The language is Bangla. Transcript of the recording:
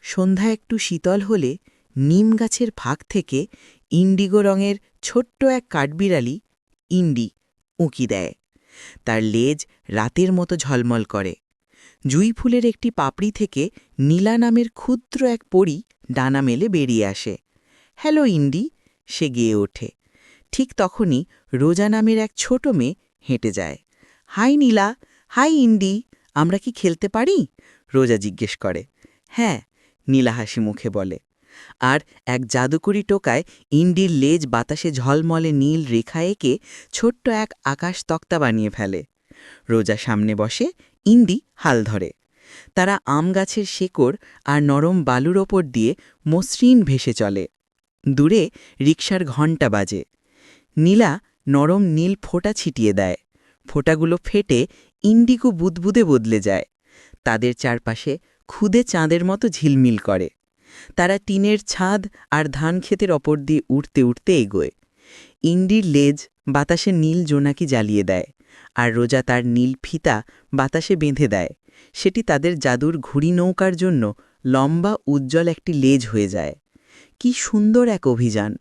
সন্ধ্যা একটু শীতল হলে নিম গাছের ফাঁক থেকে ইন্ডিগো রঙের ছোট্ট এক কাঠবিড়ালি ইন্ডি উঁকি দেয়। তার লেজ রাতের মতো ঝলমল করে। জুঁই ফুলের একটি পাপড়ি থেকে নীলা নামের ক্ষুদ্র এক পরী ডানা মেলে বেরিয়ে আসে। হ্যালো ইন্ডি, সে গেয়ে ওঠে। ঠিক তখনই রোজা নামের এক ছোট মেয়ে হেঁটে যায়। হাই নীলা, হাই ইন্ডি, আমরা কি খেলতে পারি? রোজা জিজ্ঞেস করে। হ্যাঁ, নীলা হাসি মুখে বলে। আর এক জাদুকরি টোকায় ইন্ডির লেজ বাতাসে ঝলমলে নীল রেখা এঁকে ছোট্ট এক আকাশ তক্তা বানিয়ে ফেলে। রোজা সামনে বসে, ইন্ডি হাল ধরে। তারা আম গাছের শেকড় আর নরম বালুর ওপর দিয়ে মসৃণ ভেসে চলে। দূরে রিকশার ঘণ্টা বাজে। নীলা নরম নীল ফোঁটা ছিটিয়ে দেয়। ফোঁটাগুলো ফেটে ইন্ডিগো বুদবুদে বদলে যায়। তাদের চারপাশে খুদে চাঁদের মতো ঝিলমিল করে। তারা টিনের ছাদ আর ধান ক্ষেতের ওপর দিয়ে উঠতে উঠতে এগোয়। ইন্ডির লেজ বাতাসে নীল জোনাকি জ্বালিয়ে দেয়, আর রোজা তার নীল ফিতা বাতাসে বেঁধে দেয়। সেটি তাদের জাদুর ঘুড়ি নৌকার জন্য লম্বা উজ্জ্বল একটি লেজ হয়ে যায়। কি সুন্দর এক অভিযান!